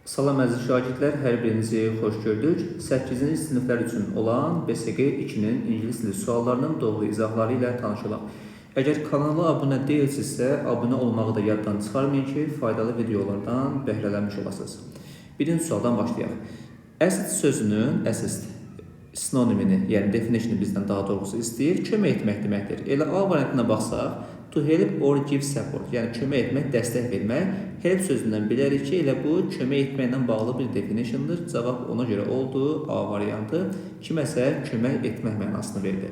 Salam əziz şagirdlər, hər birinizi xoş gördük. 8-ci siniflər üçün olan BSG 2-nin ingilis dili suallarının doğru izahları ilə tanışalım. Əgər kanala abunə deyilsinizsə, abunə olmağı da yaddan çıxarmayın ki, faydalı videolardan bəhrələnmiş olasınız. Birinci sualdan başlayaq. Assist sözünün sinonimini, yəni definition'ı bizdən daha doğrusu istəyir. Kömək etmək deməkdir. Elə A variantına baxsaq, to help or give support, yəni kömək etmək, dəstək vermək. Help sözündən bilərik ki, elə bu kömək etməklə bağlı bir definition'dır. Cavab ona görə oldu, A variantı. Kiməsə kömək etmək mənasını verdi.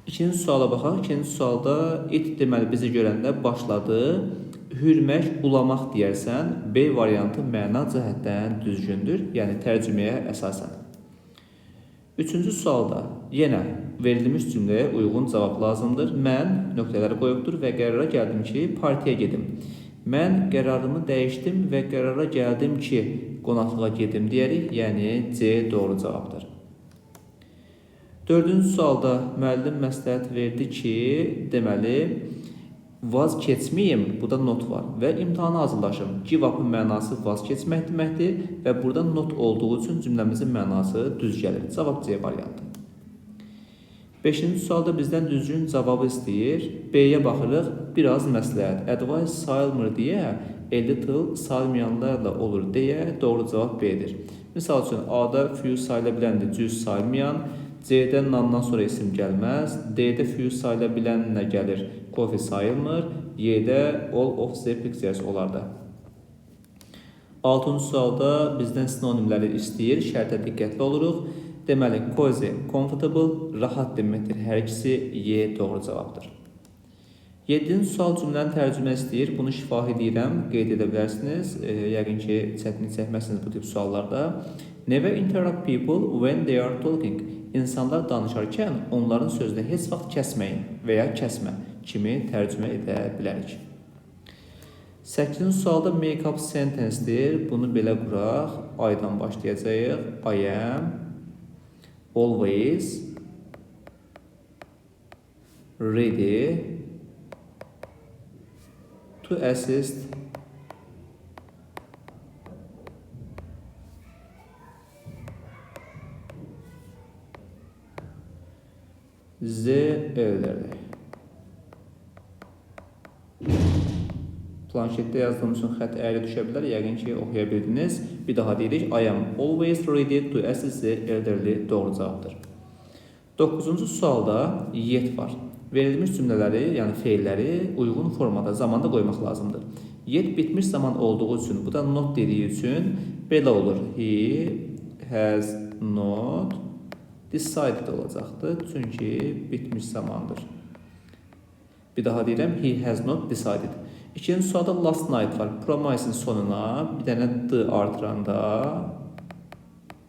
İkinci suala baxaq. İkinci sualda it deməli bizi görəndə başladı. Hürmək, ulamaq deyərsən, B variantı məna cəhətdən düzgündür, yəni tərcüməyə əsasən. Üçüncü sualda yenə verilmiş cümləyə uyğun cavab lazımdır. Mən nöqtələri qoyubdur və qərara gəldim ki, partiya gedim. Mən qərarımı dəyişdim və qərara gəldim ki, qonaqlığa gedim deyərik, yəni C doğru cavabdır. Dördüncü sualda müəllim məsləhət verdi ki, deməli, vaz keçməyim, burada not var və imtahana hazırlaşım. Give up-ın mənası vaz keçmək deməkdir və burada not olduğu üçün cümləmizin mənası düz gəlir. Cavab C variantı. Beşinci sualda bizdən düzgün cavabı istəyir. B-yə baxırıq, biraz məsləhət. Advice sayılmır deyə, a little sayılmayanlarla olur deyə doğru cavab B-dir. Misal üçün, A-da few sayıla biləndir, cüz sayılmayan. C-dən nandan sonra isim gəlməz. D-də few sayıla bilən nə gəlir? Coffee sayılmır. Y-də all of the pictures olar da. 6-cı sualda bizdən sinonimləri istəyir. Şərtə diqqətli oluruq. Deməli, cozy, comfortable, rahat deməkdir. Hər ikisi Y doğru cavabdır. 7-ci sual cümlənin tərcümə istəyir. Bunu şifahi deyirəm, qeyd edə bilərsiniz. Yəqin ki, çətinlik çəkməzsiniz bu tip suallarda. Never interrupt people when they are talking. İnsanlar danışarkən onların sözünü heç vaxt kəsməyin və ya kəsmə kimi tərcümə edə bilərik. 8-ci sualda make-up sentence-dir. Bunu belə quraq. I-dan başlayacağıq. I am always ready to assist the elderly. Planşetdə yazdığım üçün xət əyri düşə bilər. Yəqin ki, oxuya bildiniz. Bir daha deyirik. I am always ready to assist the elderly doğru cavabdır. 9-cu sualda yet var. Verilmiş cümlələri, yəni feilləri uyğun formada, zamanda qoymaq lazımdır. Yet bitmiş zaman olduğu üçün, bu da not dediyi üçün belə olur. He has not decided olacaqdır. Çünki bitmiş zamandır. Bir daha deyirəm. He has not decided. İkinci sualda last night var. Promise'in sonuna bir dənə D artıranda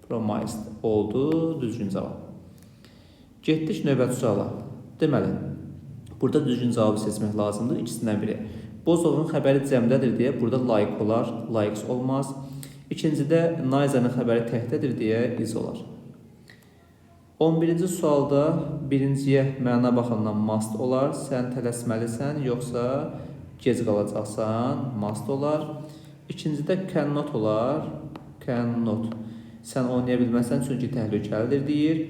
promised oldu. Düzgün cavab. Getdik növbəti suala. Deməli, burada düzgün cavabı seçmək lazımdır. İkisindən biri. Bozovun xəbəri cəmdədir deyə burada like olar. Likes olmaz. İkincidə Nayzanın xəbəri təhdədir deyə is olar. 11-ci sualda birinciyə məna baxımından must olar. Sən tələsməlisən, yoxsa gec qalacaqsan, must olar. İkincidə cannot olar. Cannot. Sən oynaya bilməsən, çünki təhlükəlidir deyir.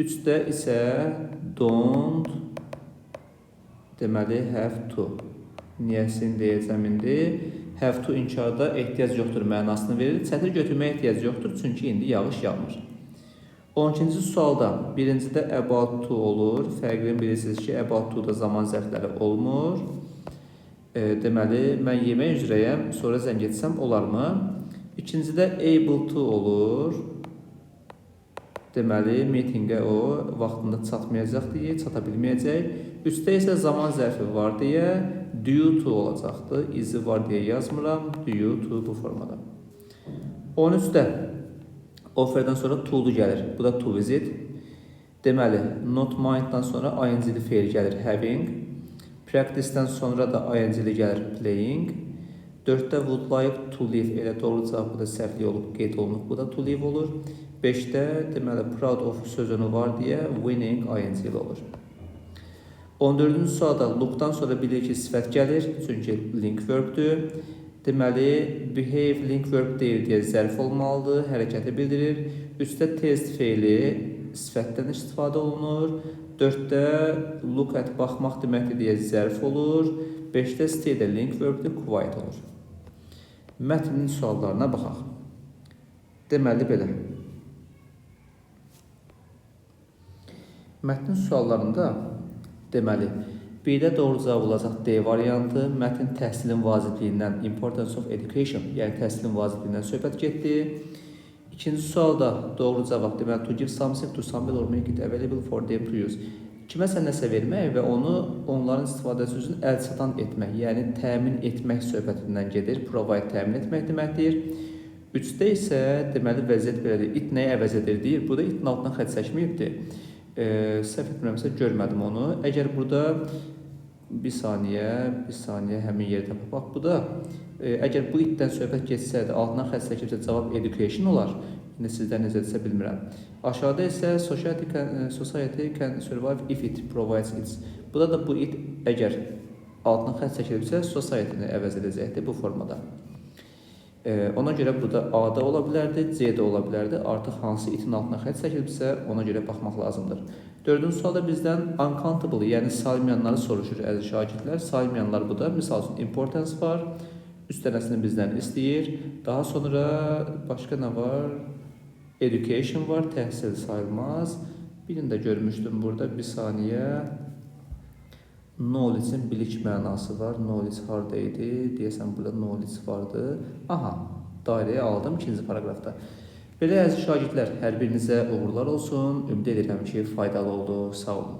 3-də isə don't deməli have to. Niyəsin deyəcəm indi. Have to inkarda ehtiyac yoxdur mənasını verir. Çətir götürməyə ehtiyac yoxdur, çünki indi yağış yağmır. 12-ci sualda birincidə about to olur. Fərqini bilirsiniz ki, about to da zaman zərfləri olmur. Deməli, mən yemək üzrəyəm, sonra zəng etsəm olarmı? İkincidə able to olur. Deməli, meetingə o vaxtında çatmayacaq deyə, çata bilməyəcək. 3-də isə zaman zərfi var deyə due to olacaqdır. İzi var deyə yazmıram. Due to bu formada. 13-də offerdən sonra to'lu gəlir. Bu da to visit. Deməli, not mind'dan sonra ing-li feil gəlir. Having. Practice-dən sonra da ing-li gəlir. Playing. 4-də would like to live. Elə doğru cavab bu da səhvli olub, qeyd olunub. Bu da to live olur. 5-də deməli, proud of sözünü var deyə winning ing-li olur. 14-cü sualda look'dan sonra bilir ki, sifət gəlir. Çünki link verb'dür. Deməli, behave link verb deyil deyə zərf olmalıdır, hərəkəti bildirir. 3-də test feili sifətdən istifadə olunur. 4-də look at baxmaq deməkdir deyə zərf olur. 5-də stay də link verbdir, quiet olur. Mətnin suallarına baxaq. Deməli belə. Mətnin suallarında deməli, birdə doğru cavab olacaq D variantı. Mətn təhsilin vacibliyindən, importance of education, yəni təhsilin vacibliyindən söhbət getdi. İkinci sualda doğru cavab deməli, to give something to somebody or make it available for them to use. Kiməsə nəsə vermək və onu onların istifadəsi üçün əlçatan etmək, yəni təmin etmək söhbətindən gedir. Provide təmin etmək deməkdir. 3-də isə deməli vəziyyət belədir. It nəyi əvəz edir deyir. Burada itin altından xətt çəkməyibdir. Səhv etmirəmsə görmədim onu. Əgər burada bir saniyə həmin yerdə bax. Bu da əgər bu itdən söhbət geçsəydi, altından xətt çəkilsə cavab education olar. İndi sizdən necədirsə bilmirəm. Aşağıda isə society can survive if it provides its. Burada da bu it əgər altından xətt çəkilibsə society-ni əvəz edəcəkdir bu formada. Ona görə burada A-da ola bilərdi, C-də ola bilərdi. Artıq hansı itin altına xətt çəkilibsə ona görə baxmaq lazımdır. 4-cü sualda bizdən uncountable, yəni saymayanları soruşur əziz şagirdlər. Saymayanlar bu da, misal üçün importance var. Üst dənəsini bizdən istəyir. Daha sonra başqa nə var? Education var, təhsil sayılmaz. Birini də görmüşdüm burada, bir saniyə. Knowledge-in bilik mənası var. Knowledge harada idi? Deyəsən burada knowledge vardı. Aha, dairəyə aldım 2-ci paragrafda. Belə əziz şagirdlər, hər birinizə uğurlar olsun. Ümid edirəm ki, faydalı oldu. Sağ olun.